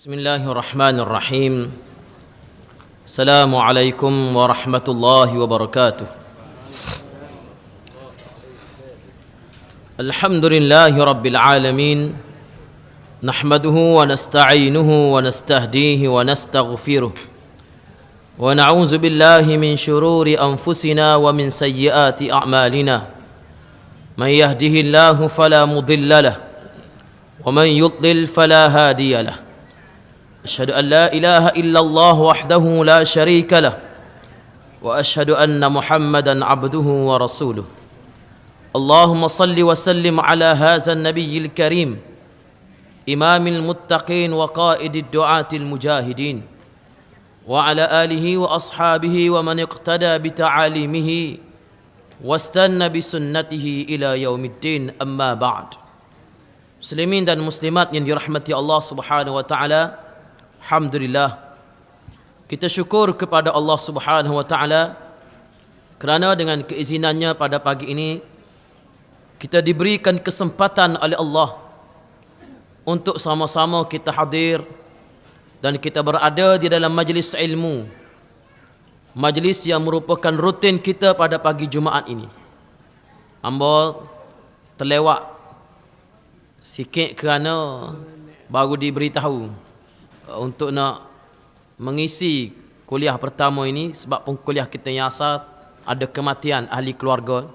Bismillahirrahmanirrahim. Assalamualaikum warahmatullahi wabarakatuh. Alhamdulillahi rabbil alamin. Nahmaduhu wa nasta'inuhu wa nastahdihi wa nastaghfiruh. Wa na'udzu billahi min shururi anfusina wa min sayyiati a'malina. Man yahdihillahu fala mudilla lahu wa man yudlil fala hadiya lahu. أشهد أن لا إله إلا الله وحده لا شريك له وأشهد أن محمدا عبده ورسوله اللهم صل وسلم على هذا النبي الكريم إمام المتقين وقائد الدعاة المجاهدين وعلى آله وأصحابه ومن اقتدى بتعاليمه واستنى بسنته إلى يوم الدين أما بعد. Muslimin dan muslimat yang dirahmati Allah Subhanahu wa taala, alhamdulillah, kita syukur kepada Allah Subhanahu wa taala kerana dengan keizinannya pada pagi ini kita diberikan kesempatan oleh Allah untuk sama-sama kita hadir dan kita berada di dalam majlis ilmu, majlis yang merupakan rutin kita pada pagi Jumaat ini. Hamba terlewat sikit kerana baru diberitahu untuk nak mengisi kuliah pertama ini, sebab pun kuliah kita yang asal ada kematian ahli keluarga,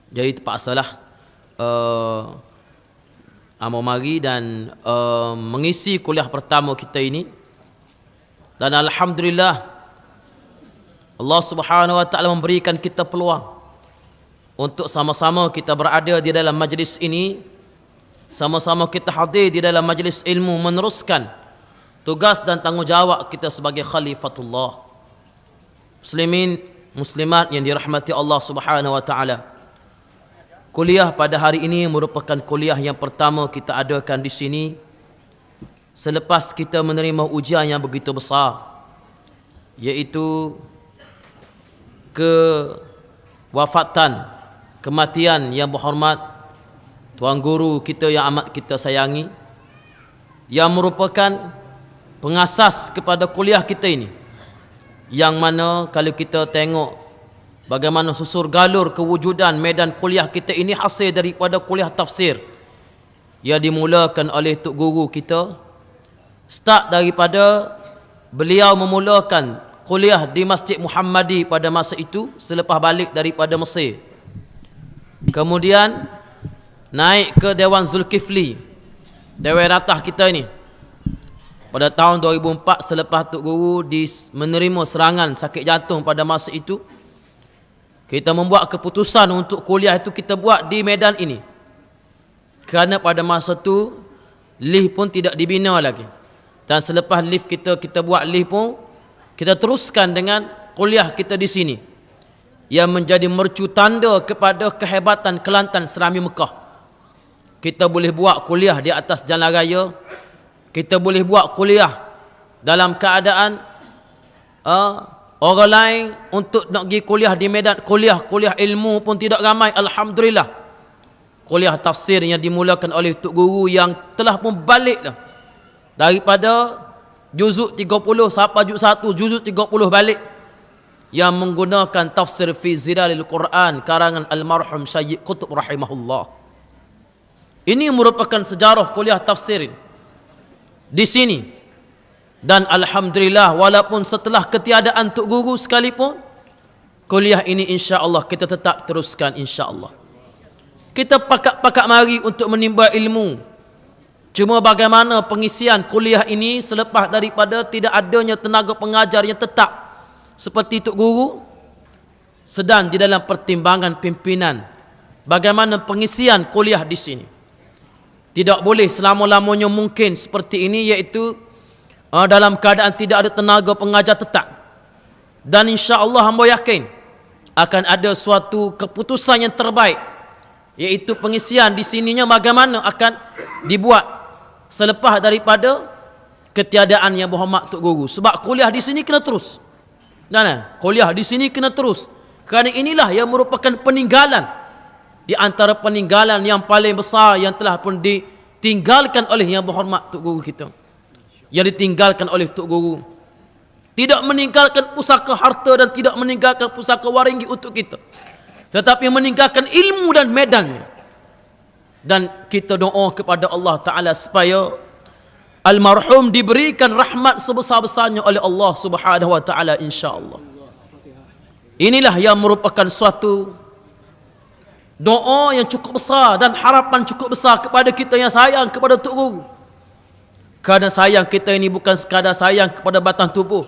jadi terpaksalah amba mari dan mengisi kuliah pertama kita ini. Dan alhamdulillah Allah Subhanahu wa taala memberikan kita peluang untuk sama-sama kita berada di dalam majlis ini, sama-sama kita hadir di dalam majlis ilmu, meneruskan tugas dan tanggungjawab kita sebagai khalifatullah. Muslimin, muslimat yang dirahmati Allah Subhanahu wa taala, kuliah pada hari ini merupakan kuliah yang pertama kita adakan di sini selepas kita menerima ujian yang begitu besar, iaitu kewafatan, kematian yang berhormat Tuan Guru kita yang amat kita sayangi, yang merupakan pengasas kepada kuliah kita ini, yang mana kalau kita tengok bagaimana susur galur kewujudan medan kuliah kita ini hasil daripada kuliah tafsir yang dimulakan oleh Tok Guru kita. Start daripada beliau memulakan kuliah di Masjid Muhammadi pada masa itu selepas balik daripada Mesir, kemudian naik ke Dewan Zulkifli, Dewan Ratah kita ini pada tahun 2004 selepas Tok Guru menerima serangan sakit jantung pada masa itu. Kita membuat keputusan untuk kuliah itu kita buat di medan ini, kerana pada masa itu lift pun tidak dibina lagi, dan selepas lift kita buat lift pun kita teruskan dengan kuliah kita di sini, yang menjadi mercu tanda kepada kehebatan Kelantan Serami Mekah. Kita boleh buat kuliah di atas jalan raya, kita boleh buat kuliah dalam keadaan orang lain untuk nak pergi kuliah di medan kuliah ilmu pun tidak ramai. Alhamdulillah, kuliah tafsir yang dimulakan oleh Tok Guru yang telah pun balik dah daripada juzuk 30 sampai juzuk 1, juzuk 30 balik, yang menggunakan tafsir fi zilalil Quran karangan almarhum Syekh Qutb rahimahullah. Ini merupakan sejarah kuliah tafsir di sini. Dan alhamdulillah, walaupun setelah ketiadaan Tok Guru sekalipun, kuliah ini insya-Allah kita tetap teruskan insya-Allah. Kita pakat-pakat mari untuk menimba ilmu. Cuma bagaimana pengisian kuliah ini selepas daripada tidak adanya tenaga pengajar yang tetap seperti Tok Guru, sedang di dalam pertimbangan pimpinan bagaimana pengisian kuliah di sini. Tidak boleh selama-lamanya mungkin seperti ini, iaitu dalam keadaan tidak ada tenaga pengajar tetap. Dan insya-Allah hamba yakin akan ada suatu keputusan yang terbaik, iaitu pengisian di sininya bagaimana akan dibuat selepas daripada ketiadaan yang berhormat Tok Guru. Sebab kuliah di sini kena terus. Kuliah di sini kena terus. Kerana inilah yang merupakan peninggalan di antara peninggalan yang paling besar yang telah pun ditinggalkan oleh yang berhormat Tok Guru kita, yang ditinggalkan oleh Tok Guru. Tidak meninggalkan pusaka harta dan tidak meninggalkan pusaka waringgi untuk kita, tetapi meninggalkan ilmu dan medannya. Dan kita doa kepada Allah Ta'ala supaya almarhum diberikan rahmat sebesar-besarnya oleh Allah Subhanahu Wa Ta'ala, insya-Allah. Inilah yang merupakan suatu doa yang cukup besar dan harapan cukup besar kepada kita yang sayang kepada Tok Guru. Kerana sayang kita ini bukan sekadar sayang kepada batang tubuh,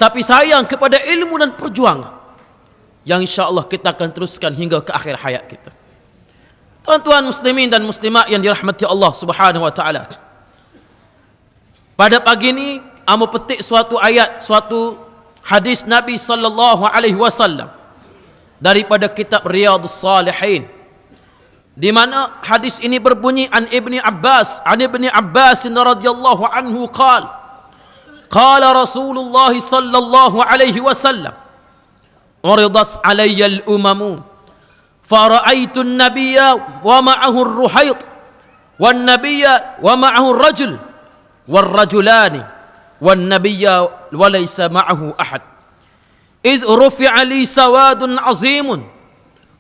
tapi sayang kepada ilmu dan perjuangan yang insya-Allah kita akan teruskan hingga ke akhir hayat kita. Tuan-tuan muslimin dan muslimat yang dirahmati Allah Subhanahu Wa Ta'ala, pada pagi ini amo petik suatu ayat, suatu hadis Nabi sallallahu alaihi wasallam daripada kitab Riyadhus Salihin, di mana hadis ini berbunyi an Ibni Abbas radhiyallahu anhu qala Rasulullah sallallahu alaihi wasallam uridat alayya al-umamu fara'aitu an-nabiyya wa ma'ahu ar-ruhayt wan-nabiyya wa ma'ahu ar-rajul war-rajulani wan-nabiyya wa laysa ma'ahu ahad idh rufi'a li sawadun 'azimun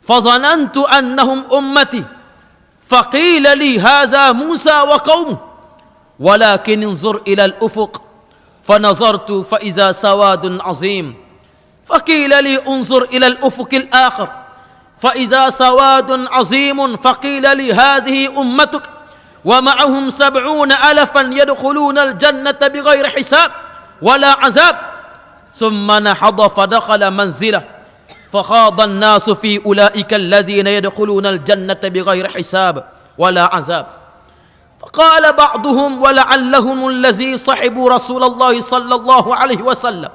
fazanantu annahum ummati faqila li hadha Musa wa qaumuhu walakin انظر ila al-ufuq فنظرت فإذا سواد عظيم فقيل لي انظر إلى الأفق الآخر فإذا سواد عظيم فقيل لي هذه أمتك ومعهم 70,000 يدخلون الجنة بغير حساب ولا عذاب ثم نهض فدخل منزله فخاض الناس في أولئك الذين يدخلون الجنة بغير حساب ولا عذاب فقال بعضهم ولعلهم الذي صحبوا رسول الله صلى الله عليه وسلم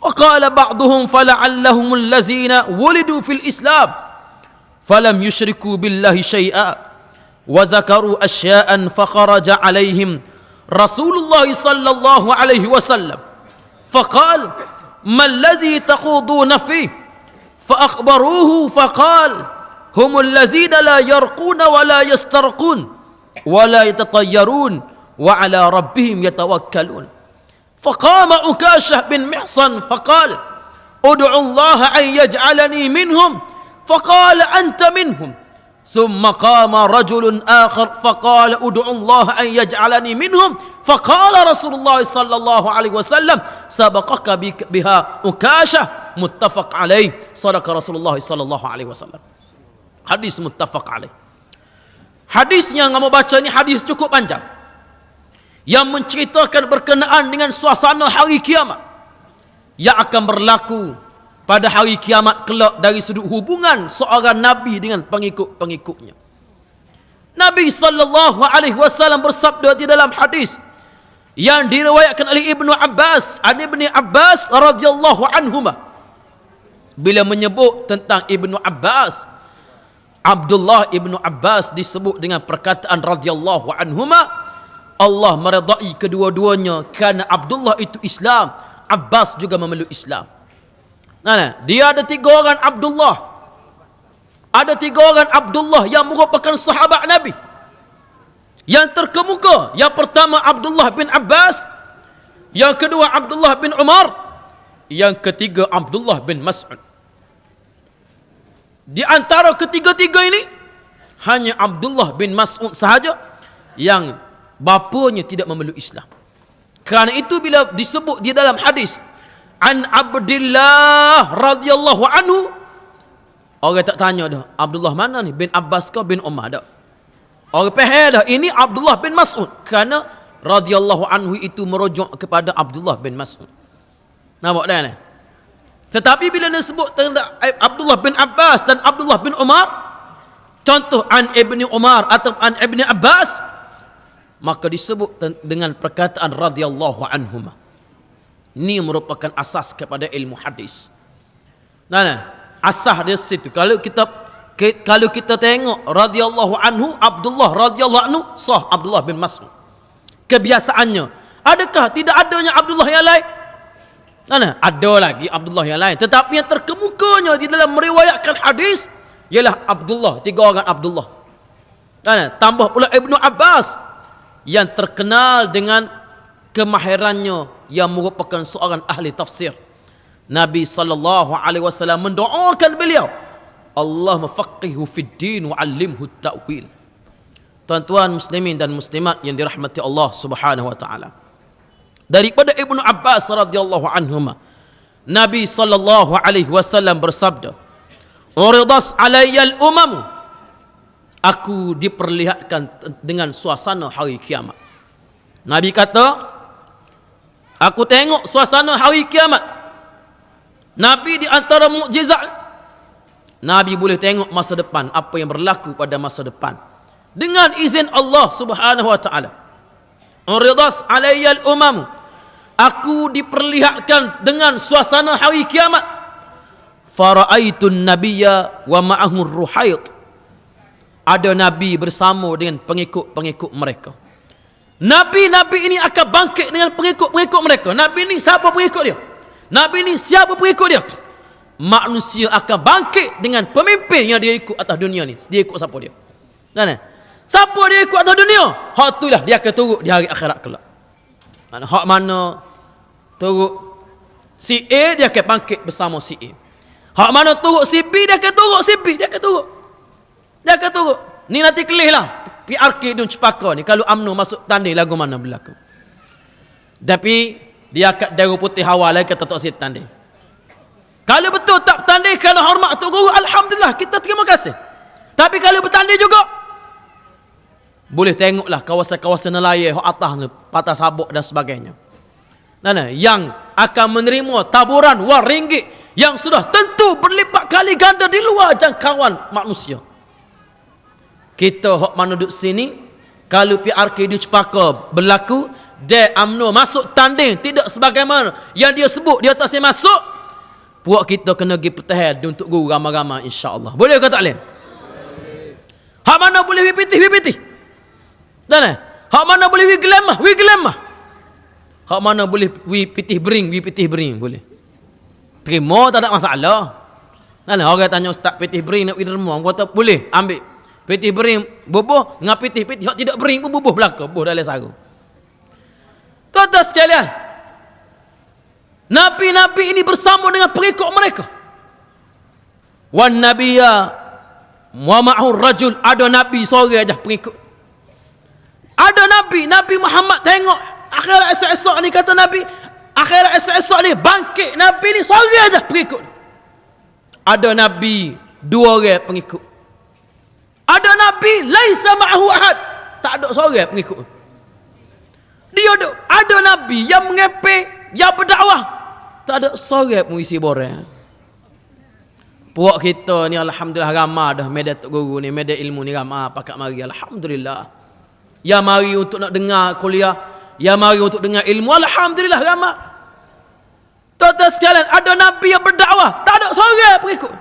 وقال بعضهم فلعلهم الذين ولدوا في الإسلام فلم يشركوا بالله شيئا وذكروا أشياء فخرج عليهم رسول الله صلى الله عليه وسلم فقال ما الذي تخوضون فيه فأخبروه فقال هم الذين لا يرقون ولا يسترقون ولا يتطيرون وعلى ربهم يتوكلون فقام عكاشة بن محصن فقال ادعوا الله أن يجعلني منهم فقال أنت منهم ثم قام رجل آخر فقال ادعوا الله أن يجعلني منهم فقال رسول الله صلى الله عليه وسلم سبقك بها عكاشة متفق عليه صدق رسول الله صلى الله عليه وسلم. Hadis muttafaq alaih. Hadis yang kamu baca ini hadis cukup panjang yang menceritakan berkenaan dengan suasana hari kiamat yang akan berlaku pada hari kiamat kelak dari sudut hubungan seorang nabi dengan pengikut-pengikutnya. Nabi sallallahu alaihi wasallam bersabda di dalam hadis yang diriwayatkan oleh Ibnu Abbas, Ibni Abbas radhiyallahu anhuma, bila menyebut tentang Ibnu Abbas, Abdullah ibnu Abbas disebut dengan perkataan radhiyallahu anhuma, Allah meredai kedua-duanya kerana Abdullah itu Islam, Abbas juga memeluk Islam. Dia ada 3 orang Abdullah. Ada 3 orang Abdullah yang merupakan sahabat Nabi. Yang terkemuka, yang pertama Abdullah bin Abbas, yang kedua Abdullah bin Umar, yang ketiga Abdullah bin Mas'ud. Di antara ketiga-tiga ini hanya Abdullah bin Mas'ud sahaja yang bapanya tidak memeluk Islam. Kerana itu bila disebut di dalam hadis an Abdullah radhiyallahu anhu, orang tak tanya dah Abdullah mana ni, bin Abbas ke bin Umar dah. Orang faham dah ini Abdullah bin Mas'ud, kerana radhiyallahu anhu itu merujuk kepada Abdullah bin Mas'ud. Nampak dah ni? Tetapi bila disebut tentang Abdullah bin Abbas dan Abdullah bin Umar, contoh an Ibni Umar atau an Ibni Abbas, maka disebut dengan perkataan radhiyallahu anhuma. Ini merupakan asas kepada ilmu hadis. Asas dia situ. Kalau kita tengok radhiyallahu anhu, Abdullah radhiyallahu anhu, sah Abdullah bin Mas'ud. Kebiasaannya, adakah tidak adanya Abdullah yang lain? Ada lagi Abdullah yang lain, tetapi yang terkemukanya di dalam meriwayatkan hadis ialah Abdullah, 3 orang Abdullah. Tambah pula Ibnu Abbas yang terkenal dengan kemahirannya yang merupakan seorang ahli tafsir. Nabi SAW mendoakan beliau, Allah mafaqihu fid din wa 'allimhu ta'wil. Tuan-tuan muslimin dan muslimat yang dirahmati Allah Subhanahu wa taala. Daripada Ibnu Abbas radhiyallahu anhuma, Nabi SAW bersabda, "Uridas alayyal umam." Aku diperlihatkan dengan suasana hari kiamat. Nabi kata, aku tengok suasana hari kiamat. Nabi di antara mukjizat, Nabi boleh tengok masa depan, apa yang berlaku pada masa depan dengan izin Allah Subhanahu wa taala. Uridas alayyal umam. Aku diperlihatkan dengan suasana hari kiamat. Fara'aitun nabiyya wa ma'ahur ruhayt. Ada nabi bersama dengan pengikut-pengikut mereka. Nabi-nabi ini akan bangkit dengan pengikut-pengikut mereka. Nabi ini siapa pengikut dia? Nabi ini siapa pengikut dia? Manusia akan bangkit dengan pemimpin yang dia ikut atas dunia ni. Dia ikut siapa dia? Kan? Siapa dia ikut atas dunia? Hak itulah dia akan turut di hari akhirat kelak. Hak mana turut si A, dia akan bangkit bersama si A. Hak mana turut si B, dia akan turut si B. Dia akan turut. Dia akan turut. Ni nanti kelih lah. PRK Dun Cepaka ni. Kalau UMNO masuk tanding lagu mana berlaku. Tapi dia akan darah putih awal lagi kata tak siap tanding. Kalau betul tak bertanding kerana hormat Tok Guru, alhamdulillah, kita terima kasih. Tapi kalau bertanding juga, boleh tengoklah kawasan-kawasan nelayan hak atas ni, patah sabuk dan sebagainya. Yang akan menerima taburan wang ringgit yang sudah tentu berlipat kali ganda di luar jangkauan manusia. Kita hak mana duduk sini, kalau PRK di Cepaka berlaku, dia UMNO masuk tanding tidak sebagaimana yang dia sebut dia tak boleh masuk, puak kita kena pergi pertahan untuk guru ramai-ramai insya-Allah. Boleh ke tak boleh? Hak mana boleh wipitih? Dan hak mana boleh wiglemah? Hak mana boleh wipitih bering boleh. Terima, tak ada masalah. Orang tanya ustaz pitih bering nak pergi derma, kata boleh ambil. Pitih bering bubuh, dengan pitih hak tidak bering pun bubuh belaka, bubuh dalam sarung. Tuan-tuan sekalian, nabi-nabi ini bersama dengan pengikut mereka. Wan nabiyya wa ma'hu rajul, ada nabi seorang aja pengikut. Ada Nabi Muhammad tengok akhirat esok-esok ni, kata Nabi, akhirat esok-esok ni bangkit, Nabi ni seorang aja pengikut. Ada Nabi dua orang pengikut. Ada Nabi laisa ma'ahu ahad, tak ada seorang pengikut. Ada Nabi yang mengepek, yang berdakwah, tak ada seorang pun isi borang. Puak kita ni alhamdulillah ramai dah media Tok Guru ni, media ilmu ni ramai pakat mari, alhamdulillah. Ya mari untuk nak dengar kuliah, ya mari untuk dengar ilmu, alhamdulillah ramai. Tuan-tuan sekalian, ada Nabi yang berdakwah, tak ada seorang pengikut.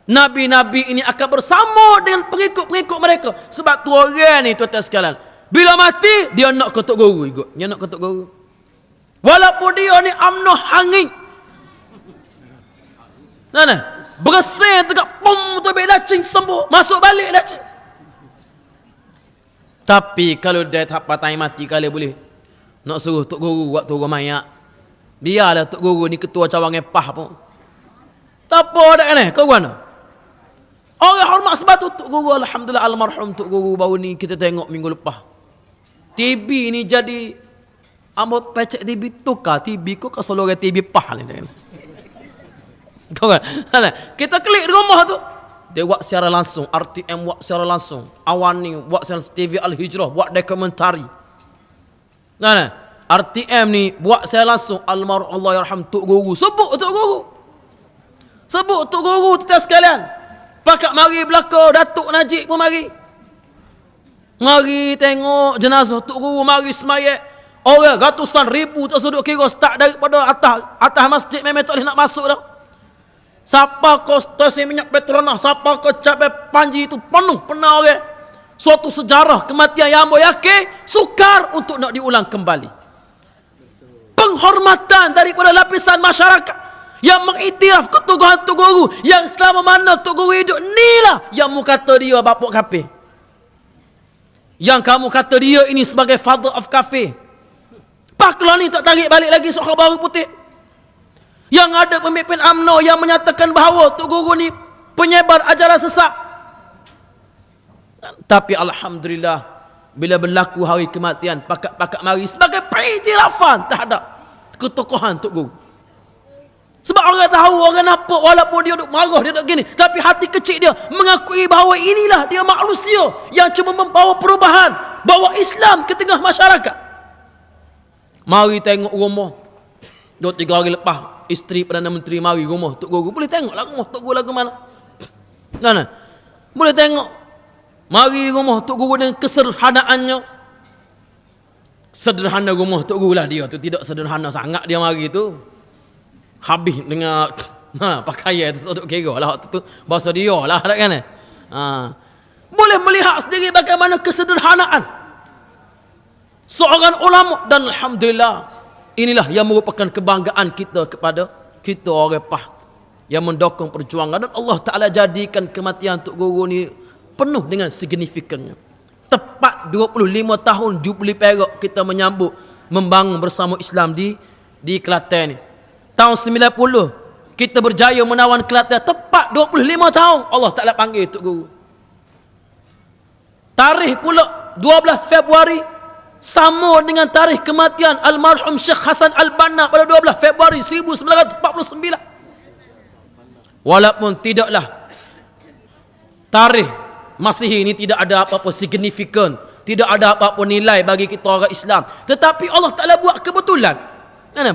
Nabi-nabi ini akan bersama dengan pengikut-pengikut mereka. Sebab tu orang ni tuan-tuan sekalian, bila mati dia nak ke Tok Guru ikut. Dia nak ke Tok Guru. Walaupun dia ni UMNO hanging. Bersin dekat pom tu bela cing sembuh, masuk balik dah cing. Tapi kalau dia tak patah mati, kalau boleh nak suruh Tok Guru buat turun mayat, biarlah Tok Guru ni ketua cawangan PAH pun. Tak apa dah kan kau mana? Orang hormat sebab tu Tok Guru, alhamdulillah almarhum Tok Guru baru ni kita tengok minggu lepas. TB ni jadi ambo pecek TB tukar TB kau ke seluruh TB PAH ni kan. Kau kan? Kita klik di rumah tu. Dia buat secara langsung, RTM buat secara langsung, Awani buat secara TV Al-Hijrah buat dokumentari. RTM ni buat secara langsung, almarhum Allah yarham Tok Guru. Sebut Tok Guru. Sebut Tok Guru kita sekalian. Pakat mari belaka, Datuk Najib pun mari. Mari tengok jenazah Tok Guru, mari semayat. Orang ratusan ribu tak sudut kira, start daripada atas masjid memang tak boleh nak masuk dah. Siapa kau stasi minyak Petronas, siapa kau capai Panji itu penuh orang. Suatu sejarah kematian yang ambo yakin sukar untuk nak diulang kembali. Penghormatan daripada lapisan masyarakat yang mengiktiraf keteguhan Tok Guru, yang selama mana Tok Guru hidup, inilah yang mu kata dia bapuk kafir. Yang kamu kata dia ini sebagai father of kafir. Paklah ni tak tarik balik lagi sok baru putih. Yang ada pemimpin UMNO yang menyatakan bahawa Tok Guru ni penyebar ajaran sesat. Tapi alhamdulillah, bila berlaku hari kematian, pakat-pakat mari sebagai pengiktirafan terhadap ketokohan Tok Guru. Sebab orang tahu, orang nampak, walaupun dia duk marah, dia duk gini, tapi hati kecil dia mengakui bahawa inilah dia manusia yang cuba membawa perubahan, bawa Islam ke tengah masyarakat. Mari tengok rumah 2-3 hari lepas, isteri Perdana Menteri mari rumah Tok Guru. Boleh tengoklah rumah Tok Guru lagu mana. Nah, boleh tengok. Mari rumah Tok Guru dengan kesederhanaannya. Sederhana rumah Tok Guru lah dia tu. Tidak sederhana sangat dia mari tu. Habis dengan pakaian tu duk kira lah waktu tu. Bahasa dia lah kan. Boleh melihat sendiri bagaimana kesederhanaan seorang ulama, dan alhamdulillah inilah yang merupakan kebanggaan kita kepada kita orang Pah yang mendukung perjuangan, dan Allah Ta'ala jadikan kematian Tok Guru ni penuh dengan signifikannya. Tepat 25 tahun Jubli Perak kita menyambut membangun bersama Islam di Kelantan ni. Tahun 90 kita berjaya menawan Kelantan, tepat 25 tahun Allah Ta'ala panggil Tok Guru. Tarikh pula 12 Februari sama dengan tarikh kematian almarhum Syekh Hasan Al-Banna pada 12 Februari 1949. Walaupun tidaklah tarikh Masihi ini tidak ada apa-apa signifikan, tidak ada apa-apa nilai bagi kita orang Islam, tetapi Allah Ta'ala buat kebetulan,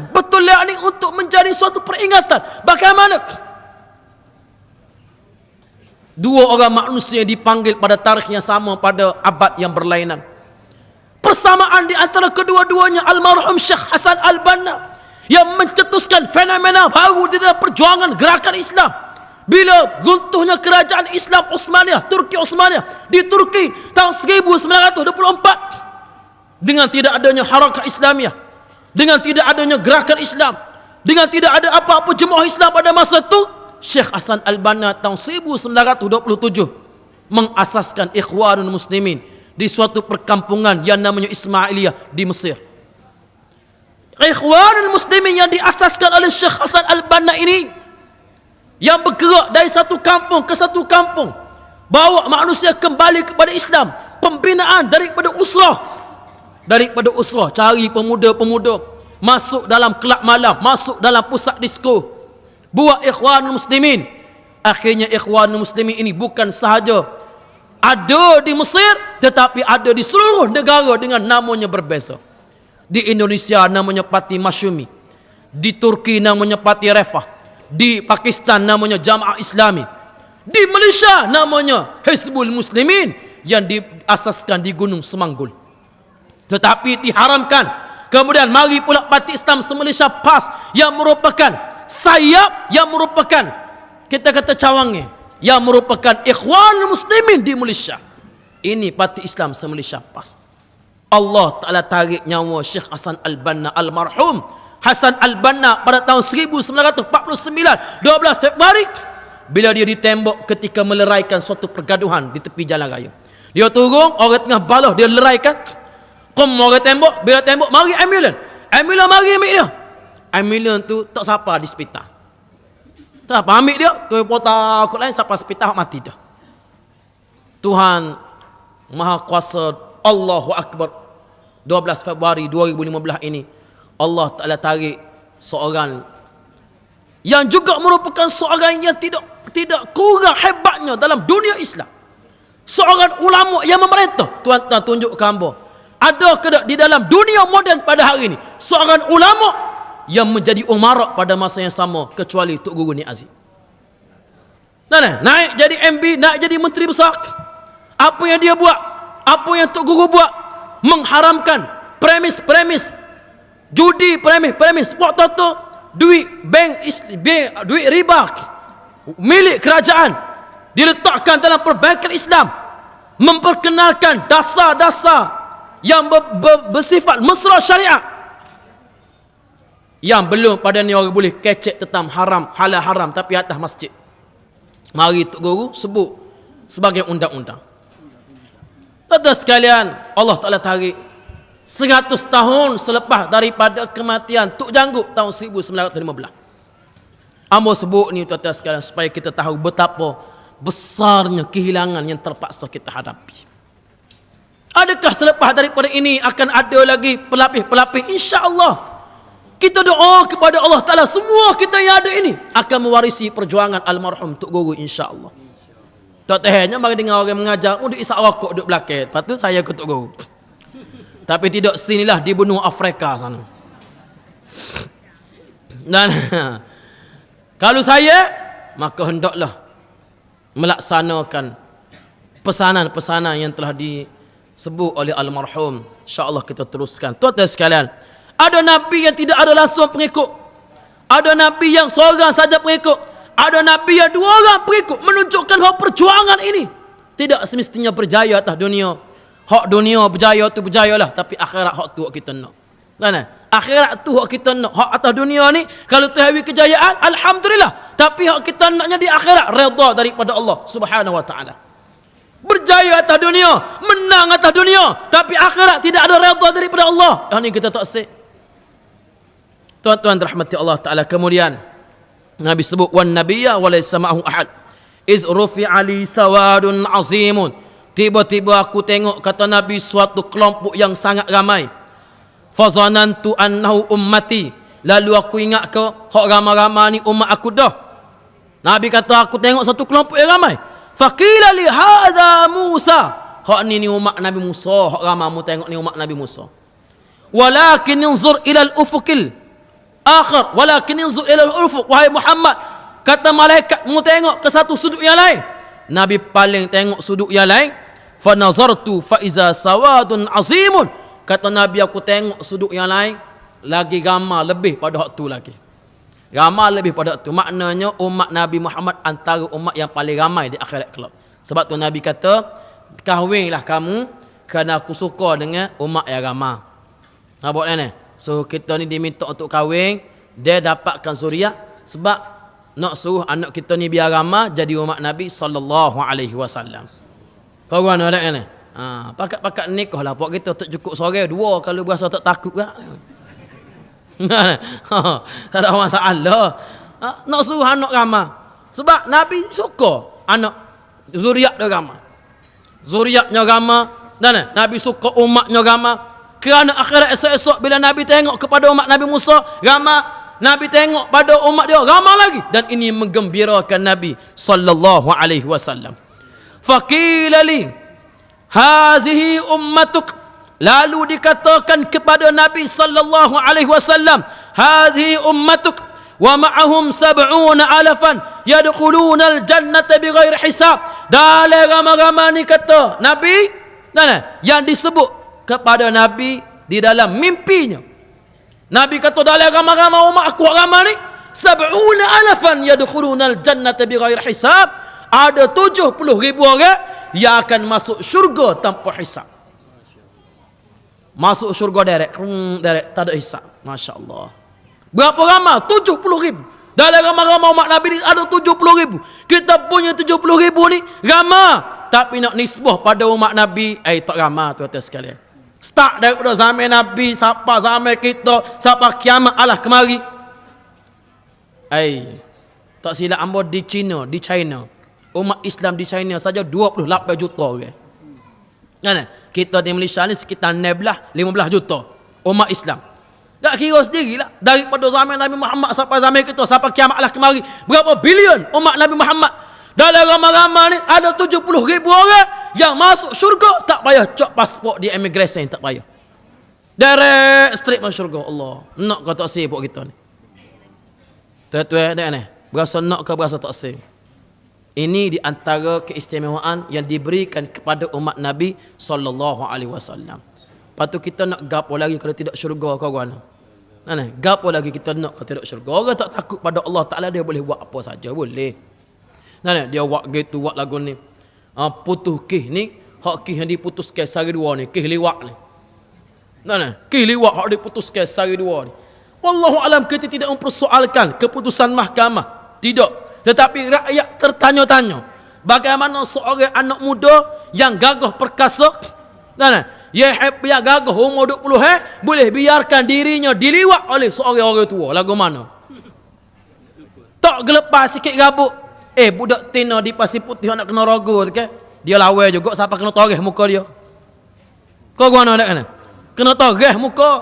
betul lah ni untuk menjadi suatu peringatan bagaimana dua orang manusia dipanggil pada tarikh yang sama pada abad yang berlainan. Persamaan di antara kedua-duanya almarhum Syekh Hasan Al-Banna yang mencetuskan fenomena baru di dalam perjuangan gerakan Islam. Bila runtuhnya kerajaan Islam Osmaniyah, Turki Osmaniyah di Turki tahun 1924, dengan tidak adanya harakah Islamiyah, dengan tidak adanya gerakan Islam, dengan tidak ada apa-apa jemaah Islam pada masa itu, Syekh Hasan Al-Banna tahun 1927 mengasaskan Ikhwanul Muslimin di suatu perkampungan yang namanya Ismailiyah di Mesir. Ikhwanul Muslimin yang diasaskan oleh Syekh Hasan Al-Banna ini, yang bergerak dari satu kampung ke satu kampung, bawa manusia kembali kepada Islam, pembinaan daripada usrah, cari pemuda-pemuda masuk dalam kelab malam, masuk dalam pusat disko, buat Ikhwanul Muslimin. Akhirnya Ikhwanul Muslimin ini bukan sahaja ada di Mesir, tetapi ada di seluruh negara dengan namanya berbeza. Di Indonesia namanya Parti Masyumi, di Turki namanya Parti Refah, di Pakistan namanya Jamaah Islami, di Malaysia namanya Hizbul Muslimin yang diasaskan di Gunung Semanggul. Tetapi diharamkan. Kemudian mari pula Parti Islam se-Malaysia PAS yang merupakan sayap, yang merupakan kita kata cawangnya, yang merupakan Ikhwanul Muslimin di Malaysia. Ini Parti Islam se-Malaysia PAS. Allah Ta'ala tarik nyawa Syekh Hasan Al-Banna, almarhum Hasan Al-Banna pada tahun 1949 12 Februari, bila dia ditembak ketika meleraikan suatu pergaduhan di tepi jalan raya. Dia turun, orang tengah balah, dia leraikan. Orang tembak, bila tembak mari ambulans. Ambulans mari ambil dia. Ambulans tu tak siapa di hospital. Tak apa ambil dia, ke kota kot lain, siapa hospital mati dah. Tuhan Maha Kuasa, Allahu Akbar. 12 Februari 2015 ini Allah Ta'ala tarik seorang yang juga merupakan seorang yang tidak kurang hebatnya dalam dunia Islam, seorang ulama yang memerintah. Tuan-tuan tunjuk hamba, ada ke di dalam dunia moden pada hari ini seorang ulama yang menjadi umarak pada masa yang sama kecuali Tok Guru Ni Aziz? Naik jadi MB, naik jadi menteri besar. Apa yang dia buat? Apa yang Tok Guru buat? Mengharamkan premis judi, premis sport toto, duit bank, duit riba milik kerajaan diletakkan dalam perbankan Islam, memperkenalkan dasar-dasar yang bersifat mesra syariat, yang belum pada ni orang boleh kecek tentang haram, halal haram, tapi atas masjid. Mari Tok Guru sebut sebagai undang-undang. Tuan-tuan sekalian, Allah Ta'ala tarik 100 tahun selepas daripada kematian Tok Jangguk tahun 1915. Ambo sebut ni tuan-tuan sekalian supaya kita tahu betapa besarnya kehilangan yang terpaksa kita hadapi. Adakah selepas daripada ini akan ada lagi pelapis-pelapis? InsyaAllah. Kita doa kepada Allah Ta'ala, semua kita yang ada ini akan mewarisi perjuangan almarhum Tok Guru, insyaAllah. Tak tahannya bagi dengar orang mengajar, duduk isap rokok, duduk belakang. Lepas tu saya ke Tok Guru. Tapi tidak sinilah di benua Afrika sana. Dan kalau saya, maka hendaklah melaksanakan pesanan-pesanan yang telah disebut oleh almarhum. InsyaAllah kita teruskan. Tuan-tuan sekalian, ada Nabi yang tidak ada langsung pengikut. Ada Nabi yang seorang saja pengikut. Ada Nabi yang 2 orang pengikut. Menunjukkan hak perjuangan ini tidak semestinya berjaya atas dunia. Hak dunia berjaya tu berjayalah, tapi akhirat hak tu hak kita nak. Kan? Akhirat tu hak kita nak. Hak atas dunia ni kalau terhawi kejayaan, alhamdulillah. Tapi hak kita naknya di akhirat redha daripada Allah Subhanahu wa taala. Berjaya atas dunia, menang atas dunia, tapi akhirat tidak ada redha daripada Allah. Yang ni kita tak sik. Tuan-tuan rahmati Allah taala. Kemudian Nabi sebut wan nabiyya wa laysa ma'ahu ahad. Iz rufi'a li sawadun azimun. Tiba-tiba aku tengok, kata Nabi, suatu kelompok yang sangat ramai. Fazanantu annahu ummati. Lalu aku ingat ke hak ramai-ramai ni umat aku dah. Nabi kata aku tengok satu kelompok yang ramai. Faqila li hadza Musa. Hak ni umat Nabi Musa. Hak ramai mu tengok ni umat Nabi Musa. Walakin inzur ila al-ufuqil akhir. Walakin inzur ila al-ufuq. Wahai Muhammad, kata malaikat, mu tengok ke satu sudut yang lain. Nabi paling tengok sudut yang lain. Fa nazartu fa iza sawadun azimun. Kata Nabi, aku tengok sudut yang lain, lagi ramai lebih pada hak tu lagi. Ramai lebih pada hak tu. Maknanya umat Nabi Muhammad antara umat yang paling ramai di akhirat kelak. Sebab tu Nabi kata, kahwinlah kamu kerana aku suka dengan umat yang ramai. Nampak ni? So kita ni diminta untuk kahwin, dia dapatkan zuriat sebab nak suruh anak kita ni biar ramai jadi umat Nabi sallallahu alaihi wasallam. Kawan ada ni. Pakat-pakat nikah lah puak kita tak cukup sore 2 kalau berasa tak takut kan. Tak ada masalah. Nak suruh anak ramai. Sebab Nabi suka anak zuriat dia ramai. Zuriatnya ramai. Dan Nabi suka umatnya ramai. Kerana akhirat esok-esok bila Nabi tengok kepada umat Nabi Musa ramai, Nabi tengok pada umat dia ramai lagi, dan ini menggembirakan Nabi sallallahu alaihi wasallam. Faqila li hazihi ummatuk. Lalu dikatakan kepada Nabi sallallahu alaihi wasallam, hazihi ummatuk wa ma'ahum 70 alafan yadkhuluna al-jannata bighairi hisab. Dalam ramai-ramai ni kata Nabi, yang disebut kepada Nabi di dalam mimpinya. Nabi kata dalam ramai-ramai umat aku ramai ni 70 alafan yadkhuluna al-jannata bighairi hisab. Ada 70,000 orang yang akan masuk syurga tanpa hisab. Masuk syurga direct, tak ada hisab. Masya Allah. Berapa ramai? 70,000. Dalam ramai-ramai umat Nabi ni ada 70,000. Kita punya 70,000 ni ramai. Tapi nak nisbah pada umat Nabi, tak ramai tuan-tuan sekalian. Start daripada zaman Nabi, sampai zaman kita, sampai kiamat Allah kemari. Tak silap ambo di China. Umat Islam di China saja 28 juta orang. Kan? Kita di Malaysia ni sekitar 15 juta umat Islam. Tak kira sendirilah daripada zaman Nabi Muhammad sampai zaman kita, sampai kiamat Allah kemari, berapa bilion umat Nabi Muhammad. Dalam ramai-ramai ni ada 70,000 orang yang masuk syurga, tak payah cop pasport di immigration, tak payah. Direct straight masuk syurga. Allah. Nak ke tak sibuk kita ni? Tuan-tuan dak ni. Berasa nak ke berasa tak sibuk? Ini di antara keistimewaan yang diberikan kepada umat Nabi sallallahu alaihi wasallam. Patut kita nak gapo lagi kalau tidak syurga kawan. Gapo lagi kita nak kalau tidak syurga. Orang tak takut pada Allah Taala, dia boleh buat apa saja, boleh. Dia buat gitu, buat lagu ni. Putus kih ni, hak kih yang diputuskan sehari dua ni, kih liwat ni. Kih liwat hak diputuskan sehari dua ni. Wallahu alam, kita tidak mempersoalkan keputusan mahkamah. Tidak. Tetapi rakyat tertanya-tanya, bagaimana seorang anak muda yang gagah perkasa, Ya happy ya gagah umur 20 boleh biarkan dirinya diliwat oleh seorang orang tua. Lagu mana? Tak gelepas sikit gabuk. Budak tina di Pasir Putih nak kena rogo tu kan. Dia lawa juga siapa kena toreh muka dia. Kau guna nak kena? Kena toreh muka.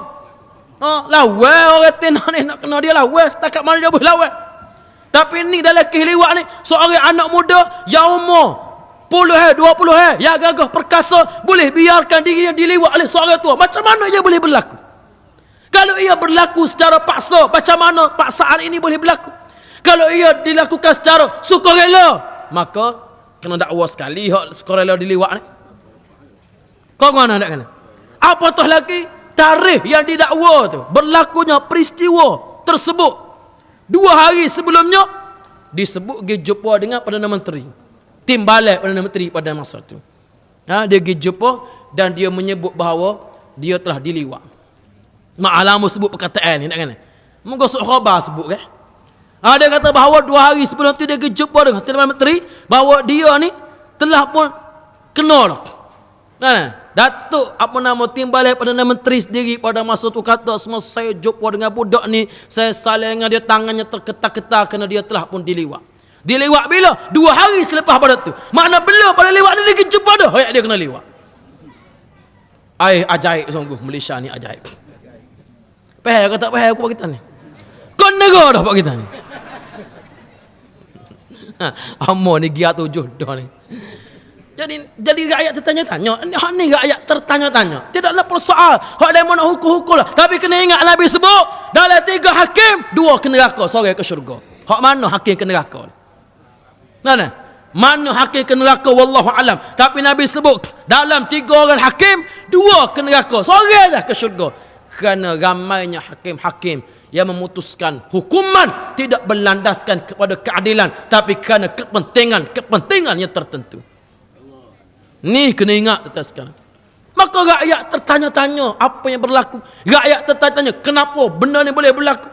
Lawa orang tina ni nak kena dia lawa. Setakat mana dia boleh lawa. Tapi ni dalam kehliwat ni seorang anak muda yang umur 10 20 yang gagah perkasa boleh biarkan dirinya diliwat oleh seorang tua. Macam mana ia boleh berlaku? Kalau ia berlaku secara paksa, macam mana paksaan ini boleh berlaku? Kalau ia dilakukan secara sukarela, maka kena dakwa sekali hak sukarela diliwat ni. Kau mana nak kena? Apatah lagi tarikh yang didakwa tu, berlakunya peristiwa tersebut 2 hari sebelumnya disebut dia jumpa dengan Perdana Menteri. Timbalan Perdana Menteri pada masa tu. Dia pergi jumpa dan dia menyebut bahawa dia telah diliwat. Ma'alamu sebut perkataan ni nak kena. Moga sok khabar sebut kan. Dia kata bahawa 2 hari sebelum tu dia pergi jumpa dengan Perdana Menteri bahawa dia ni telah pun kena dah. Datuk apa nama Timbalan Perdana Menteri sendiri pada masa tu kata semasa saya jumpa dengan budak ni, saya saling dengan dia tangannya terketar-ketar kerana dia telah pun diliwat. Dia lewat bila? 2 hari selepas pada tu. Makna belum pada lewat ni lagi jumpa dah. Hayat dia kena lewat. Ajaib sungguh. Malaysia ni ajaib. Pahal kau tak pahal aku bagi tanya. Kau negara dah bagi tanya. Amor ni giat 7 dah ni. Jadi rakyat tertanya-tanya. Ni rakyat tertanya-tanya. Tidaklah persoal. Hak dia mau nak hukum-hukum lah. Tapi kena ingat Nabi sebut. Dalam 3 hakim. 2 ke neraka. Seorang ke syurga. Hak mana hakim ke neraka? Mana hakim ke neraka wallahu alam. Tapi Nabi sebut dalam 3 orang hakim 2 ke neraka, seorang saja ke syurga. Kerana ramainya hakim-hakim yang memutuskan hukuman tidak berlandaskan kepada keadilan, tapi kerana kepentingan yang tertentu. Ni kena ingat tuan sekalian. Maka rakyat tertanya-tanya apa yang berlaku. Rakyat tertanya kenapa benda ni boleh berlaku.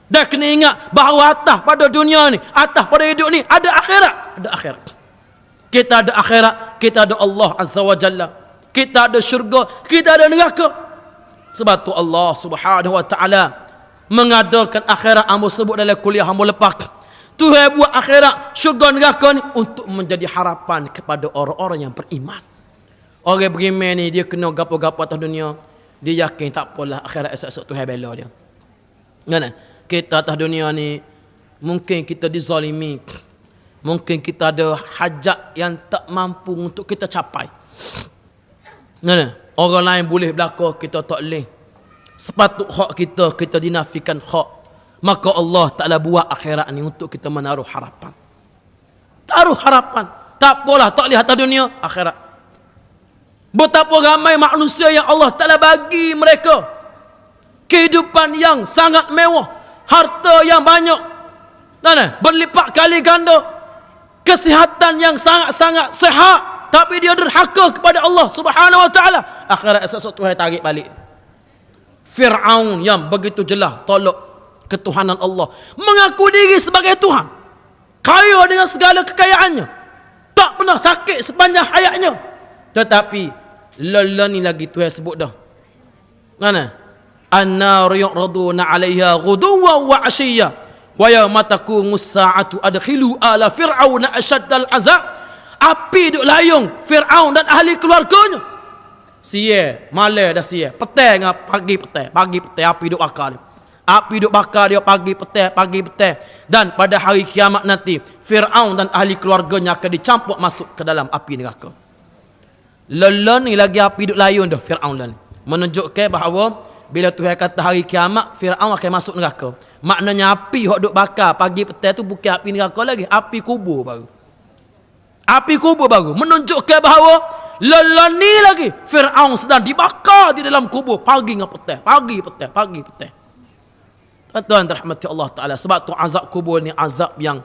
Dan kena ingat bahawa atas pada dunia ni, atas pada hidup ni ada akhirat. Ada akhirat. Kita ada akhirat, kita ada Allah Azza wa Jalla. Kita ada syurga, kita ada neraka. Sebab tu Allah Subhanahu wa taala mengadakan akhirat hamba sebut dalam kuliah hamba lepas. Tuhan buat akhirat, syurga, neraka ni untuk menjadi harapan kepada orang-orang yang beriman. Orang beriman ni dia kena gapo-gapo atas dunia, dia yakin tak apalah akhirat esok-esok Tuhan bela dia. Kan? Kita atas dunia ni mungkin kita dizalimi, mungkin kita ada hajat yang tak mampu untuk kita capai. Orang lain boleh berlaku, kita tak boleh. Sepatut hak kita dinafikan hak. Maka Allah Ta'ala buat akhirat ni untuk kita menaruh harapan. Taruh harapan. Tak apalah, tak lihat atas dunia, akhirat. Betapa ramai manusia yang Allah Ta'ala bagi mereka kehidupan yang sangat mewah, harta yang banyak, berlipat kali ganda, kesihatan yang sangat-sangat sihat, tapi dia derhaka kepada Allah Subhanahu wa taala. Akhirat esok Tuhan tarik balik. Fir'aun yang begitu jelas tolak ketuhanan Allah, mengaku diri sebagai Tuhan, kaya dengan segala kekayaannya, tak pernah sakit sepanjang hayatnya, tetapi lelah ni lagi Tuhan sebut dah. An-nar yu'raduna 'alaiha ghuduwan wa 'ashiyya wa yawma taqumus sa'atu adkhilu ala fir'auna ashaddal 'azab. Api duk layung Fir'aun dan ahli keluarganya. Sia, malam dah sia. Petang dengan pagi petang api duk bakar dia. Api duk bakar dia pagi petang. Dan pada hari kiamat nanti Fir'aun dan ahli keluarganya akan dicampur masuk ke dalam api neraka. Lelah ni lagi api duk layung dah Fir'aun dan menunjukkan bahawa bila Tuhan kata hari kiamat, Fir'aun akan masuk neraka. Maknanya api yang duk bakar pagi petang tu bukan api neraka lagi, api kubur baru. Api kubur baru. Menunjukkan bahawa lelah ni lagi Fir'aun sedang dibakar di dalam kubur pagi dengan petang. Pagi petang. Tuan rahmati Allah Ta'ala. Sebab tu azab kubur ni azab yang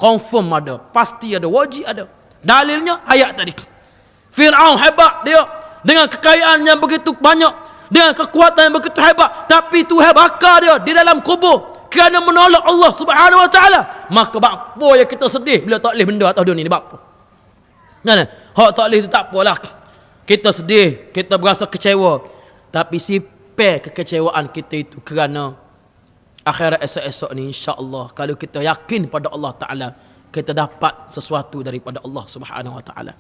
confirm ada. Pasti ada, wajib ada. Dalilnya ayat tadi. Fir'aun hebat dia. Dengan kekayaan yang begitu banyak, dengan kekuatan yang begitu hebat, tapi Tuhan bakar dia di dalam kubur kerana menolak Allah Subhanahu wa taala. Maka apa yang kita sedih bila tak boleh benda atas dunia ni, apa? Hak tak boleh tu tak apalah. Kita sedih, kita berasa kecewa. Tapi sipir kekecewaan kita itu kerana akhirat esok-esok ni insya-Allah kalau kita yakin pada Allah Taala, kita dapat sesuatu daripada Allah Subhanahu Wa Taala.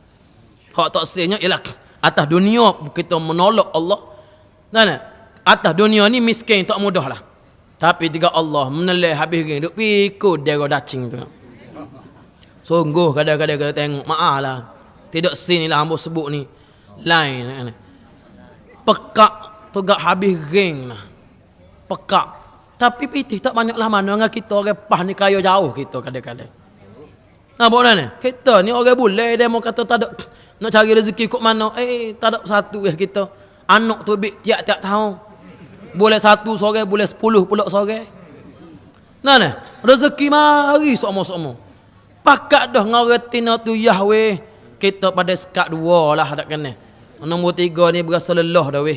Hak tak sehnya ialah atas dunia kita menolak Allah. Nah, atas dunia ni miskin tak mudah lah. Tapi jika Allah menelai habis gini, duk pikul dia dacing tu. Sungguh kadang-kadang kita tengok maaf lah. Tidak sini lah hamba sebut ni. Lain. Pekak tu gak habis ring lah. Pekak. Tapi pitih tak banyak lah mana dengan kita orang pah ni kaya jauh kita kadang-kadang. Nampak mana ni? Kita ni orang boleh dia mau kata tak ada nak cari rezeki kok mana. Tak ada satu kita. Anak tu tiap-tiap tahun. Boleh satu sore, boleh 10 pula sore. Nah, rezeki mari semua-semua. Pakat dah ngaretina tu Yahweh. Kita pada sekat 2 lah tak kena. Nombor 3 ni berasa lelah dah weh.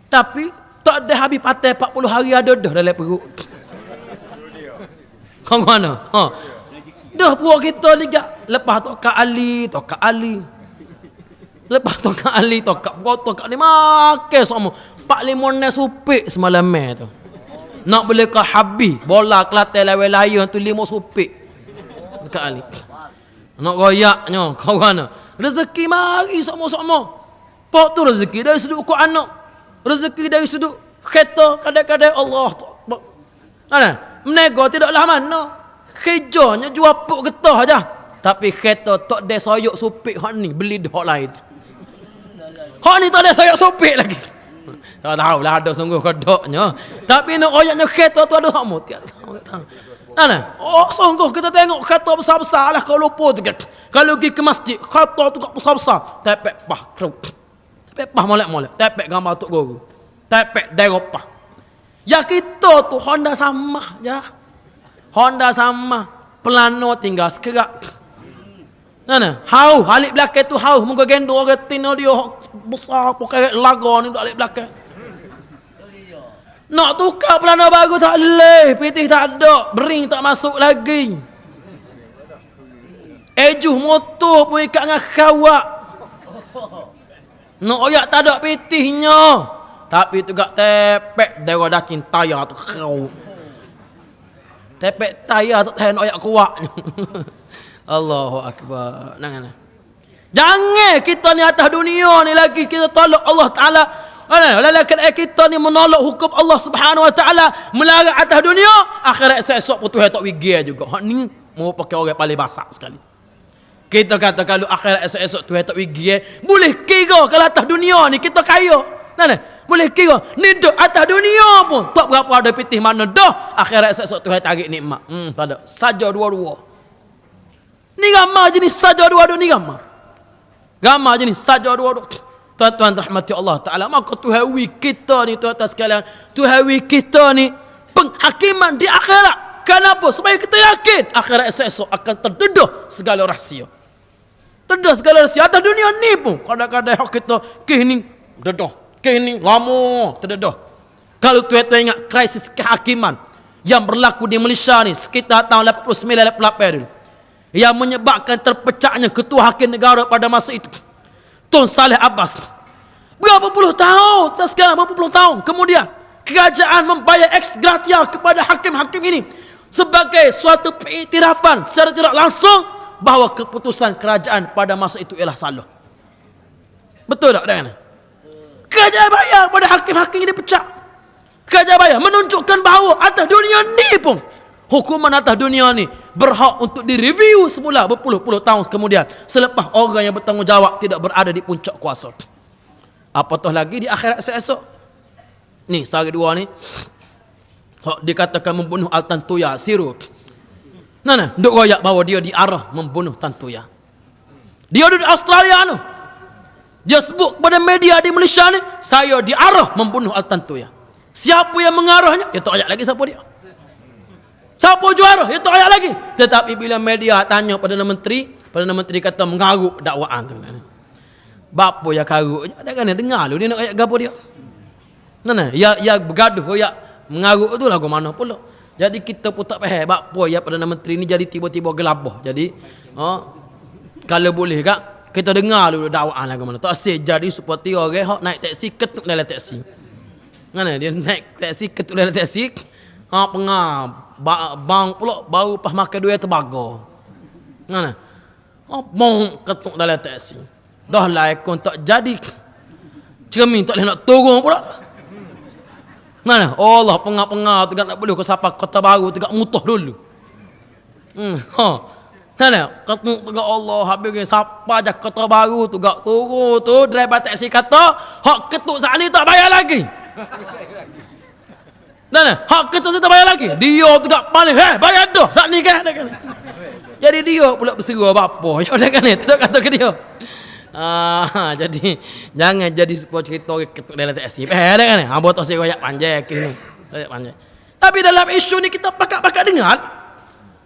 Tapi tak ada habis patah 40 hari ada dah dalam perut. Kau mana? Dah perut kita ni gak. Lepas tokak Ali. Lepas tokak Ali, tokak ni makan semua. 4-5 nes supik semalam tu. Nak boleh ke habis. Bola Kelantan lawan-lawan tu 5 supik. Dekat Ali. Nak royaknya. Kau mana? Rezeki mari semua-semua. Pak tu rezeki dari sudut kau anak. Rezeki dari sudut kereta. Kadang-kadang Allah tu. Mana? Menego tidaklah mana. Kerjanya jual puk getah aja. Tapi kereta tak ada soyok supik hak ni. Beli dah hak lain. Hak ni tak ada soyok supik lagi. Tak tahu lah ada sungguh kodoknya. Tapi nak royaknya kereta tu ada hak mu. Tak tahu. Nah, sungguh kita tengok kereta besar-besar lah kalau lupa tu kan. Kalau pergi ke masjid, kereta tu kat besar-besar. Tepek pah. Tepek pah molek-molek. Tepek gambar Tok Guru. Tepek deropah. Ya kita tu Honda sama je. Honda sama. Pelano tinggal sekerak. Nah, hau alik belakang tu hau. Muka gendong orang tina dia besar pakai laga ni alik belakang. Nak tukar pelana baru tak boleh. Pitih tak ada. Bering tak masuk lagi. Ejuh motor pun ikat dengan kawak. Nak oyak tak ada pitihnya. Tapi tu gak tepek darah dakin tayar tu kau. Tepek tayar tu tahan oyak kuatnya. Allahu akbar. Nah. Jangan kita ni atas dunia ni lagi kita tolak Allah Taala. Lalakan kita ni menolak hukum Allah Subhanahu Wa Taala, melarang atas dunia, akhirat esok pun Tuhan tak wigir juga. Hak ni mau pakai orang paling basah sekali. Kita kata kalau akhirat esok Tuhan tak wigir, boleh kira kalau atas dunia ni kita kaya. Nah, boleh kira ni duk atas dunia pun tak berapa ada pitih mana dah akhirat esok Tuhan tarik nikmat. Tak ada. Saja dua-dua. Ni gamar jenis saja dua-dua ni gamar. Gamar jenis saja dua-dua. Tuan-tuan rahmati Allah Ta'ala. Maka Tuhan kita ni tuan-tuan sekalian. Tuhan kita ni penghakiman di akhirat. Kenapa? Supaya kita yakin akhirat esok akan terdedah segala rahsia. Terdedah segala rahsia. Atas dunia ni pun kadang-kadang kita ni dedah. Ni lama terdedah. Kalau tuan-tuan ingat krisis kehakiman yang berlaku di Malaysia ni sekitar tahun 89-88 dulu. Yang menyebabkan terpecahnya ketua hakim negara pada masa itu. Tun Saleh Abbas. Berapa puluh tahun, tak sekarang berapa puluh tahun kemudian kerajaan membayar ex gratia kepada hakim-hakim ini sebagai suatu pengiktirafan secara tidak langsung bahawa keputusan kerajaan pada masa itu ialah salah. Betul tak dengan? Kerajaan bayar pada hakim-hakim ini pecah. Kerajaan bayar menunjukkan bahawa atas dunia ni pun hukuman atas dunia ni berhak untuk direview semula berpuluh-puluh tahun kemudian selepas orang yang bertanggungjawab tidak berada di puncak kuasa. Apatah lagi di akhirat esok. Ni sehari dua ni hak dikatakan membunuh Al-Tantuya Siru. Nah, duk royak bahawa dia diarah membunuh Tantuya. Dia duduk di Australia tu. Dia sebut kepada media di Malaysia ni, saya diarah membunuh Al-Tantuya. Siapa yang mengarahnya? Dia tak royak lagi siapa dia. Siapa juara? Dia tak royak lagi. Tetapi bila media tanya Perdana Menteri kata mengarut dakwaan tu. Bapa yang karutnya, ada kan dengar lu dia nak royak gapo dia. Nah, ya bergaduh royak mengarut tu lagu mana pula. Jadi kita pun tak faham bapa ya Perdana Menteri ni jadi tiba-tiba gelabah. Jadi kalau boleh kak Kita dengar dulu dakwaan lagu mana. Tak asyik jadi seperti orang hok naik taksi ketuk dalam taksi. Mana dia naik taksi ketuk dalam taksi. Pengah bang pula baru pas makan duit terbaga. Mana? Bang ketuk dalam taksi. Dah lah ekon tak jadi. Cermin tak boleh nak turun pula. Mana? Allah pengah-pengah tegak nak boleh ke siapa Kota Baru tegak mutuh dulu. Mana? Ketuk tegak Allah habis siapa je Kota Baru tegak turun tu driver taksi kata, hak ketuk saat ni tak bayar lagi. Mana? Hak ketuk saya tak bayar lagi. Dia tegak paling, bayar dah saat ni kan. Jadi dia pula berseru apa-apa. Ya dah kan ni, tak kata ke dia. Jadi jangan jadi sebuah cerita ketuk dalam taksi. Dah kan ni. Hang botak saya royak panjang kini. Royak panjang. Tapi dalam isu ni kita pakat-pakat dengar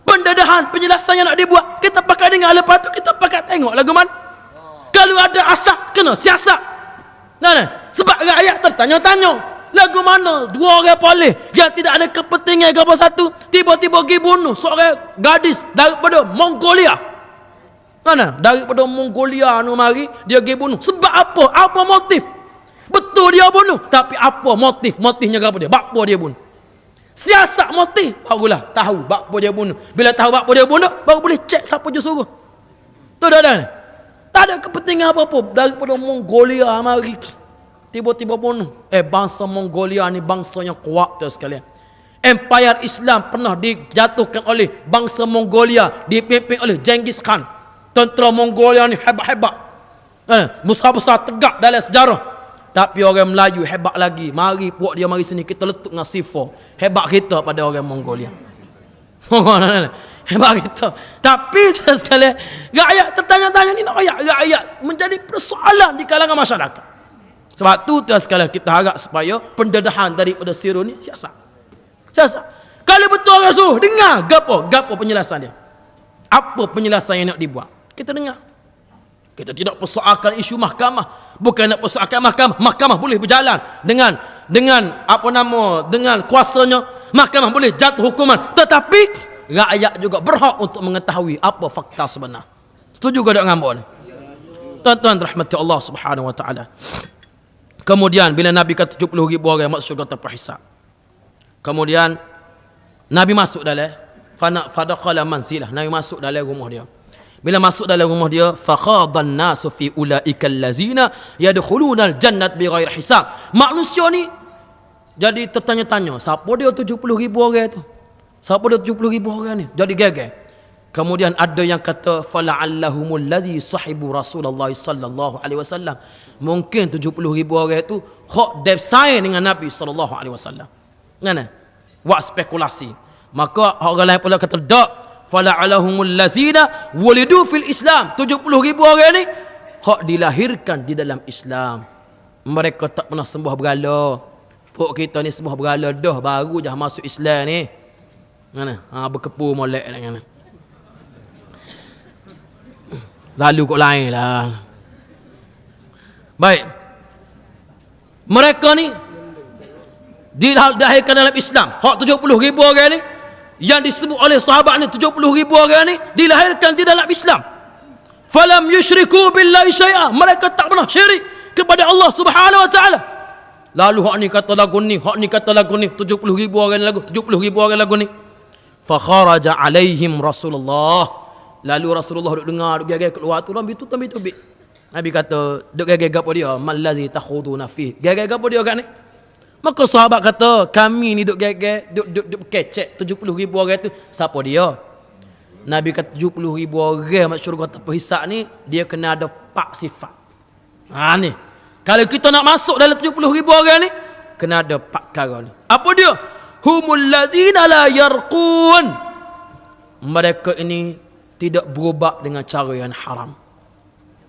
pendedahan penjelasan yang nak dibuat. Kita pakat dengar, lepas tu kita pakat tengok lagu mana. Kalau ada asap kena siasat. Nah, sebab rakyat tertanya-tanya. Lagu mana dua orang polis yang tidak ada kepentingan ke apa satu tiba-tiba pergi bunuh seorang gadis daripada Mongolia. Mana? Daripada Mongolia nu mari dia pergi bunuh. Sebab apa? Apa motif? Betul dia bunuh, tapi apa motif? Motifnya apa dia? Apa dia bunuh? Siasat motif barulah tahu apa dia bunuh. Bila tahu apa dia bunuh, baru boleh cek siapa je suruh. Tu dah. Tak ada kepentingan apa-apa daripada Mongolia mari tiba-tiba bunuh. Bangsa Mongolia ni bangsa yang kuat tu sekalian. Empire Islam pernah dijatuhkan oleh bangsa Mongolia, dipimpin oleh Genghis Khan. Tentera Mongolia ni hebat-hebat. Besar-besar tegak dalam sejarah. Tapi orang Melayu hebat lagi. Mari puak dia mari sini kita letup dengan sifar. Hebat kita pada orang Mongolia. Hebat kita. Tapi sekalian, rakyat tertanya-tanya ni nak rakyat menjadi persoalan di kalangan masyarakat. Sebab tu sekalian kita harap supaya pendedahan daripada Sirun ni siasat. Kalau betul orang suruh dengar gapo penjelasan dia. Apa penjelasan yang nak dibuat? Kita dengar. Kita tidak persoalkan isu mahkamah. Bukan nak persoalkan mahkamah. Mahkamah boleh berjalan dengan dengan kuasanya. Mahkamah boleh jatuh hukuman. Tetapi rakyat juga berhak untuk mengetahui apa fakta sebenar. Setuju ke dengan hamba ni? Tuan-tuan rahmati Allah Subhanahu wa taala. Kemudian bila Nabi kata 70,000 orang masuk syurga tanpa hisab. Kemudian Nabi masuk dalam fadakhala manzilah. Nabi masuk dalam rumah dia. Bila masuk dalam rumah dia, fakhadan nasu fi ulaikal lazina yadkhuluna aljannat bighairi hisab. Manusia ni jadi tertanya-tanya, siapa dia 70,000 orang tu? Siapa dia 70,000 orang ni? Jadi geger. Kemudian ada yang kata fala'allahumul ladzi sahibu Rasulullah sallallahu alaihi wasallam. Mungkin 70,000 orang tu hak dev saing dengan Nabi sallallahu alaihi wasallam. Ngana? Buat spekulasi. Maka orang lain pula kata dak fala'allahumul ladzina wulidu fil Islam. 70,000 orang ni hak dilahirkan di dalam Islam. Mereka tak pernah sembah berhala. Pok kita ni sembah berhala dah baru je masuk Islam ni. Ngana? Berkepu molek ngana. Lalu kok lain lah. Baik. Mereka ni dilahirkan dalam Islam. Hak 70,000 orang ni yang disebut oleh sahabat ni 70,000 orang ni dilahirkan di dalam Islam. Falam yusyriku billahi syai'a. Mereka tak pernah syirik kepada Allah Subhanahu wa taala. Lalu hak ni kata lagu ni, hak ni kata lagu ni, 70,000 orang lagu, 70,000 orang lagu ni. Fa kharaja alaihim Rasulullah. Lalu Rasulullah duk dengar, duk geger keluar tu, rambi tu tambih-tambih. Nabi kata, duk geger gapo dia? Mallazi takhuduna fi. Geger gapo dia kan ni? Maka sahabat kata, kami ni duk geger, duk kecek 70,000 orang tu, siapa dia? Nabi kata 70,000 orang masuk syurga tanpa hisab ni, dia kena ada 4 sifat. Ni. Kalau kita nak masuk dalam 70,000 orang ni, kena ada 4 perkara ni. Apa dia? Humul ladzina la yarqun. Mereka ini tidak berubat dengan cara yang haram.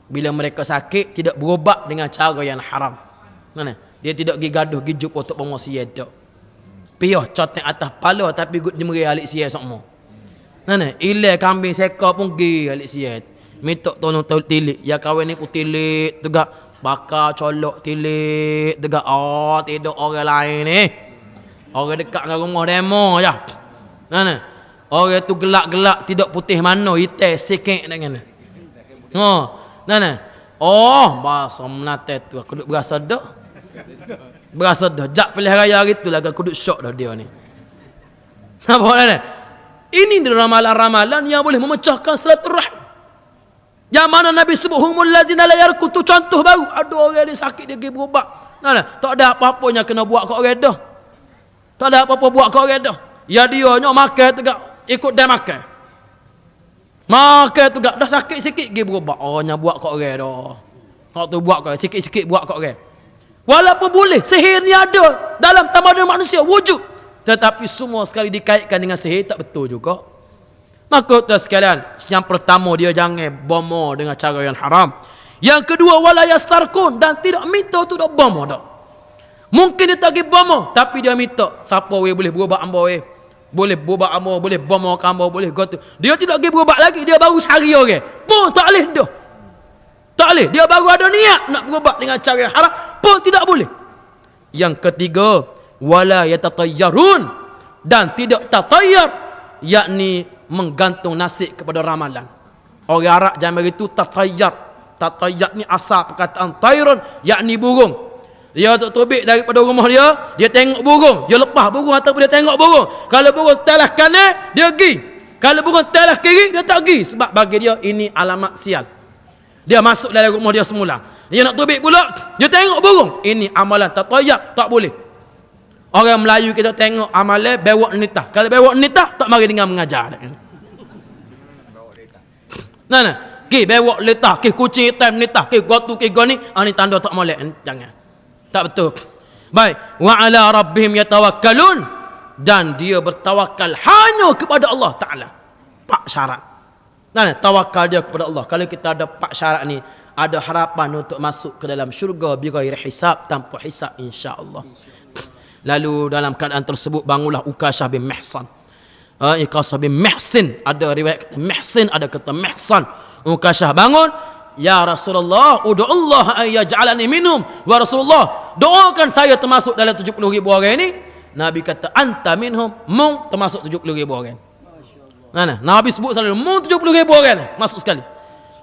Bila mereka sakit, tidak berubat dengan cara yang haram. Mana? Dia tidak pergi gaduh, pergi jumpa untuk pengusia tak. Piyah cotek atas pala tapi gut jemeri alik siya semua. Mana? Ilai kambing seka pun pergi alik siya. Minta tolong tilik. Ya kawan ni pun tilik. Tegak bakar colok tilik. Tegak tidak orang lain ni. Orang dekat dengan rumah demo je. Mana? Orang tu gelak-gelak tidak putih mana hitam sikit dengan. Nah. Oh, bahasa Melate tu aku duk berasa dah. Berasa dah. Jak pilih raya gitu lah aku duk syok dah dia ni. Apa nah? Ini ramalan-ramalan yang boleh memecahkan silaturahim. Yang mana Nabi sebut humul lazina la yarkutu, contoh baru. Ada orang dia sakit dia pergi berubat. Nah, tak ada apa-apanya kena buat kat orang dah. Tak ada apa-apa buat kat orang dah. Ya dia nyok makan tegak ikut dia makan. Makan tegak dah sakit sikit pergi berubat. Oh nya buat kat orang dah. Hak tu buat kat sikit-sikit buat kat orang. Walaupun boleh sihir ni ada dalam tamadun manusia wujud, tetapi semua sekali dikaitkan dengan sihir tak betul juga. Maka tuan sekalian, yang pertama dia jangan bomo dengan cara yang haram. Yang kedua wala yastarkun, dan tidak minta tu dak bomo dak. Mungkin dia tak pergi bomo tapi dia minta siapa we boleh berubat ambo we. Boleh berubat ambo, boleh bomo ke ambo, boleh gotu. Dia tidak pergi berubat lagi, dia baru cari orang. Pun tak boleh dah. Tak boleh, dia baru ada niat nak berubat dengan cara yang haram pun tidak boleh. Yang ketiga wala yatatayyarun, dan tidak tatayyar, yakni menggantung nasib kepada ramalan. Orang Arab zaman itu tatayyar. Tatayyar ni asal perkataan tayrun, yakni burung. Dia tak terbit daripada rumah dia, dia tengok burung, dia lepas burung ataupun dia tengok burung. Kalau burung telah kanan, dia pergi. Kalau burung telah kiri, dia tak pergi. Sebab bagi dia ini alamat sial. Dia masuk dalam rumah dia semula. Dia nak terbit pula, dia tengok burung. Ini amalan tatayyar, tak boleh. Orang Melayu kita tengok amalan bewak nitah. Kalau bewak nitah tak mari dengan mengajar. Nah. Ki bewak letah, ki kucing hitam nitah, ki gotu ki goni, ni tanda tak molek. Jangan. Tak betul. Baik, wa ala rabbihim yatawakkalun, dan dia bertawakal hanya kepada Allah Taala. Pak syarat. Nah, tawakal dia kepada Allah. Kalau kita ada pak syarat ni, ada harapan untuk masuk ke dalam syurga bighairi hisab, tanpa hisab insya-Allah. Lalu dalam keadaan tersebut bangunlah Ukashah bin Mihsan. Ukashah bin Mihsin, ada riwayat kata Mihsin, ada kata Mihsan. Ukashah bangun, ya Rasulullah, ud'ullah ay yaj'alani minhum. Wa Rasulullah, doakan saya termasuk dalam 70,000 orang ini. Nabi kata anta minhum, mung termasuk 70,000 orang. Nah, Nabi sebut selalu mung 70,000 orang masuk sekali.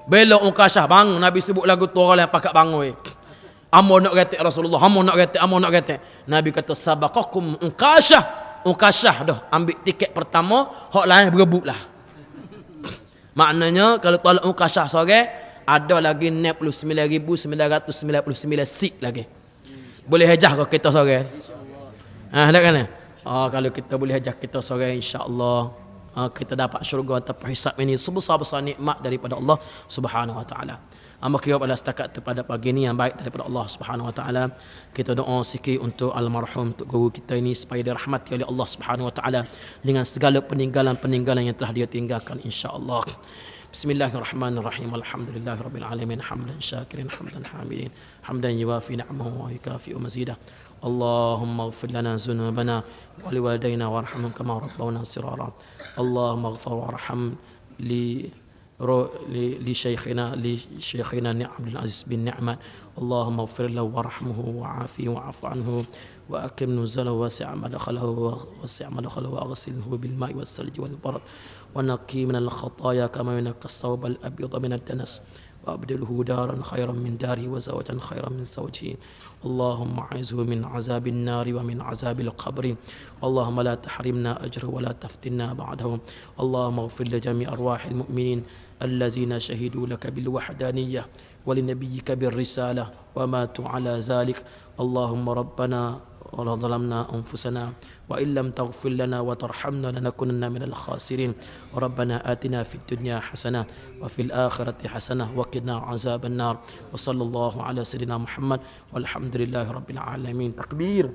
Bila Ukashah bangun, Nabi sebut lagu tu orang yang pakat bangun. Amo nak kata Rasulullah, amo nak kata. Nabi kata sabaqakum Ukashah dah ambil tiket pertama, hak lain berebutlah. Maknanya kalau tolak Ukashah seorang, ada lagi 69,999 seat lagi. Boleh hajah kalau kita seorang. Ada kan? Kalau kita boleh hajah kita seorang, insya-Allah kita dapat syurga tanpa hisab. Ini sebesar-besar nikmat daripada Allah Subhanahu wa taala. Maka pada setakat pada pagi ini yang baik daripada Allah Subhanahu wa taala, kita doa sikit untuk almarhum, untuk guru kita ini supaya dirahmati oleh Allah Subhanahu wa taala dengan segala peninggalan-peninggalan yang telah dia tinggalkan insya-Allah. Bismillahirrahmanirrahim. Alhamdulillahirabbil alamin, hamdan syakirin, hamdan hamidin, hamdan yuwafi ni'amahu wa yukafi mazidah. Allahumma ighfir lana dzunubana wa liwalidayna warhamhum kama rabbawna sirara. Allahumma ighfir warham لشيخنا عبد العزيز بن نعمة. اللهم اغفر له وارحمه وعافيه وعف عنه وأكرم نزله واسع مدخله وأغسله بالماء والثلج والبرد ونقي من الخطايا كما ينقى الثوب الأبيض من الدنس وأبدله دارا خيرا من داره وزوجا خيرا من زوجه. اللهم أعذه من عذاب النار ومن عذاب القبر. اللهم لا تحرمنا أجره ولا تفتنا بعده. اللهم اغفر لجميع أرواح المؤمنين الذين شهدوا لك بالوحدانية ولنبيك بالرسالة وماتوا على ذلك. اللهم ربنا ظلمنا أنفسنا وإن لم تغفر لنا وترحمنا لنكونن من الخاسرين. ربنا آتنا في الدنيا حسنة وفي الآخرة حسنة وقنا عذاب النار. وصلى الله على سيدنا محمد والحمد لله رب العالمين. تكبير.